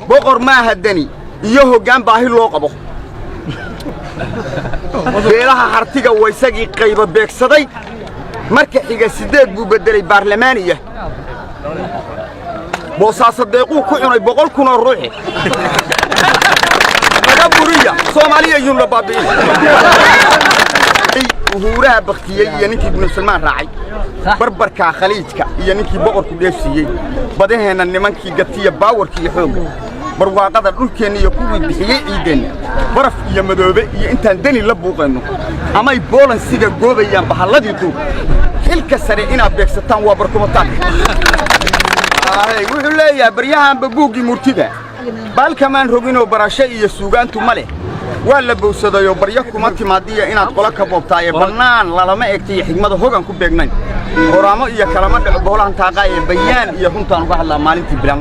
boqor ma hadani iyo hoggaan baahi loo qabo beelaha hartiga waysagii qayba beegsaday marka xiga 8 buu bedelay baarlamaaniya boosaaso deequu ku cunay 100 kun oo ruuxi laga buriya Soomaaliya yun la baabi'in وهورها بختيي ينكي ابن سلمان راعي بربركا خليجكا ينكي بقركو ديفسيي بدهنا نمانكي قتيه باوركي حوق برواقada dhulkeena iyo kuwii bixiyay ciidan baraf iyo madoobe iyo intaan dani la buuqayno ama ay boolan sida goobayaan bahalladii tu xilka sare ina beegsataan waa barkumataan wuxuu leeyahay baryahan babuugi murtida balkamaan rogino barasho iyo suugaantu male waa la bowsadayo baryo kuma timaadiya inaad qola ka boobtaaye bannaan lalama eegtay xigmada hogan ku beegnayn qoraamo iyo kalama dhac boolan taaqay bayaan iyo runtaan uga hadlaa maalintii bilan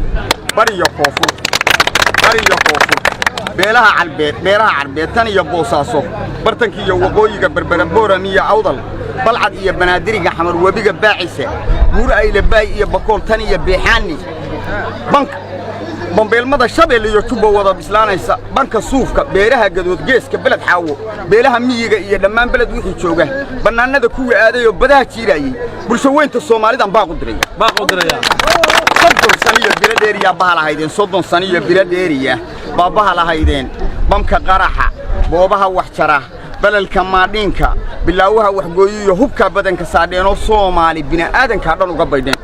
bariyo koofur beelaha carbeed tan iyo boosaaso bartanki iyo waqooyiga berbera booramiya awdal balcad iyo banaadiriga xamar wabiga baacisa muur ay labaay iyo bakool tan iyo beexaani bank bambeelmada shabeelle iyo tubo wada bislaanaysa banka suufka beeraha gadood geeska beled xaawo beelaha miyiga iyo dhammaan beled wixii jooga banaanada kuwa aaday oo badaha jiirayay bulsho weynta Soomaalidan baa qudiraya soddon saniyo biladeeriya baabaha lahaydeen bamka qaraxa boobaha wax jara balalka maadinka bilaawaha wax gooyiyo hubka badanka saadheeno Soomaali bini'aadanka dhan uga baydeen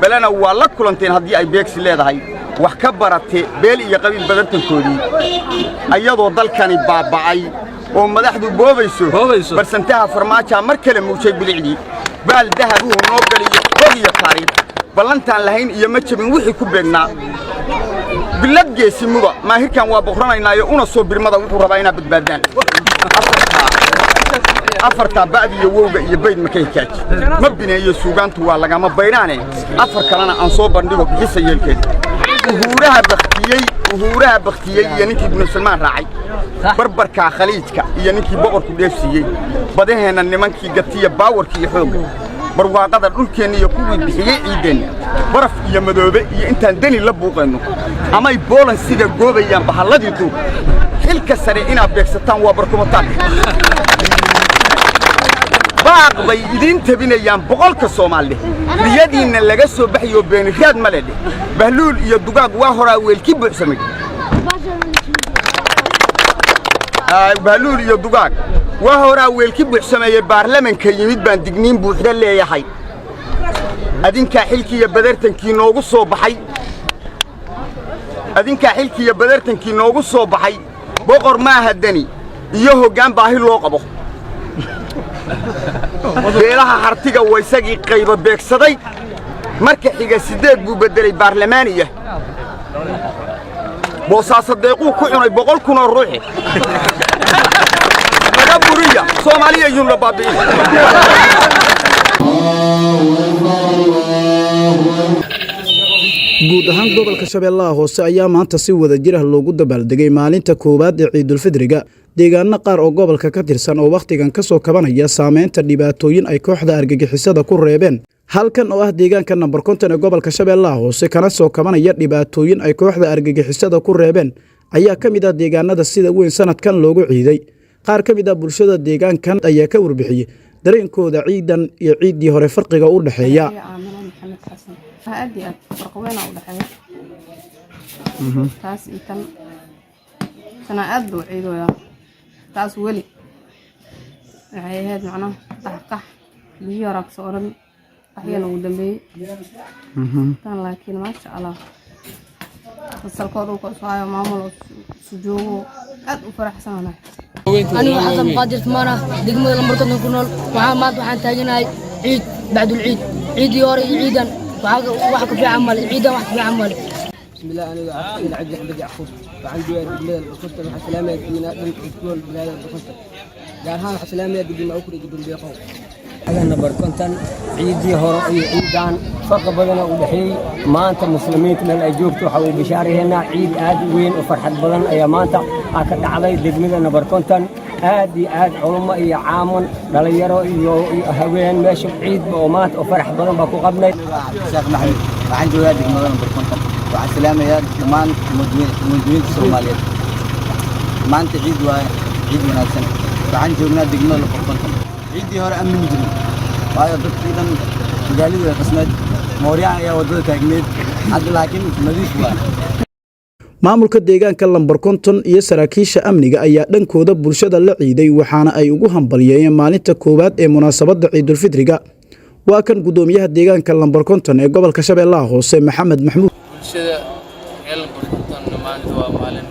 balana waa la kulanteen haddii ay beegsi leedahay wax ka baratay beel iyo qabiil badankoodii ayadoo dalkani baabacay oo madaxdu boobayso barsantaha farmaajo mar kale muujay bilicdi baal dahab uu noo galiyo qodiyo taariikh ballantaan lahayn iyo ma jabin wixii ku beegnaa bilad geesi muda maahirkan waa boqoranaynaayo una soo birmada wuxuu rabaa inaa badbaadaan afarta baad iyo wowga iyo bayd makay kaaj ma bineeyo suugaantu waa lagama bayraane afar kalena aan soo bandhigo bixisa yeelkeed وهورها بختيي ينكي ابن سلمان راعي بربركا خليجكا ينكي بقركو ديفسيي بدهنا نمانكي قتيه باوركي حوق برواقada dhulkeena iyo kuwii bixiyay ciidan baraf iyo madoobe iyo intaan dani la buuqayno ama ay boolan sida goobayaan bahalladii tu xilka sare ina beegsataan waa barkumataan baaq bay idin tabinayaan boqolka Soomaali riyadiina laga soo bixiyo been riyaad malade bahluul iyo dugaag waa horaa weelki buuxsamay bahluul iyo dugaag waa horaa weelki buuxsamay baarlamaanka yimid baan digniin buuxda leeyahay adinka xilkiya badartankii noogu soo baxay boqor ma hadani iyo hoggaan baahi loo qabo beelaha hartiga waysagii qayba beegsaday marka xiga 8 buu bedelay baarlamaaniya boosaaso deequu ku cunay 100 kun oo ruuxi laga buriya Soomaaliya yun la baabi'in guud ahaan gobolka Shabeellaha Hoose ayaa maanta si wada jir ah loogu dabaaldegay maalinta koowaad ee Ciidul Fidriga deegaano qaar oo gobolka ka tirsan oo waqtigan ka soo kabanaya saameynta dhibaatooyin ay kooxda argagixisada ku reebeen halkan oo ah deegaanka number 50 ee gobolka Shabeellaha Hoose kana soo kabanaya dhibaatooyin ay kooxda argagixisada ku reebeen ayaa kamid ah deegaanada sida weyn sanadkan loogu ciiday qaar kamid ah bulshada deegaankan ayaa ka warbixiyay dareenkooda ciidan iyo ciidii hore farqiga u dhaxeeya هادي فرقوينا ودحيا تاس إنتن سنة أدو عيدو يا تاس ولي هاد معنا قح بيورك صورن أحيانا ودمبي كان لكن ما شاء الله السلكودو كسوايا معمول سجوه أدو فرح سنة أنا حسن قادر ثمانة دقمة المركض نكونول وعامات وحان تاجناي عيد بعد العيد عيد يوري عيدا وحكوا في عمل عيدا وحكوا في عمل بسم الله أنا عبد العبد أحمد يعقوب وعندي بلاد الخصة مع سلامة فينا نقول بلاد الخصة قال ها سلامة قد ما أكل قد بيقول أنا نبر كنتن عيدي هراء عيدان فرق بدنا ودحين ما أنت مسلمين من الأجوب تحول بشاري هنا عيد عاد وين وفرحة بدن أي ما أنت أكد علي دقمنا نبر كنتن آدي آد علماء يا عامون دليرو هوين ماشي عيد ومات وفرح بدن بكو قبلي شيخ محمد عندي ولاد دقمنا نبر كنتن waxaan salaamayaa dhammaan muwaadiniinta Soomaaliyeed maanta ciid waa ciid wanaagsan waxaan joognaa degmada Boqortooyo ciidii hore amni jirin waayo dadkan magaalada way qasnayd mooryaan ayaa wadada taagneed hadda laakiin nadiif waa maamulka deegaanka lambar 50 iyo saraakiisha amniga ayaa dhankooda bulshada la ciiday waxaana ay ugu hambalyeeyeen maalinta koowaad ee munaasabadda Ciidul Fidriga waa kan gudoomiyaha deegaanka lambar 50 ee gobolka Shabeellaha Hoose Maxamed Maxmuud bulshada lambar 50 maanta waa maalin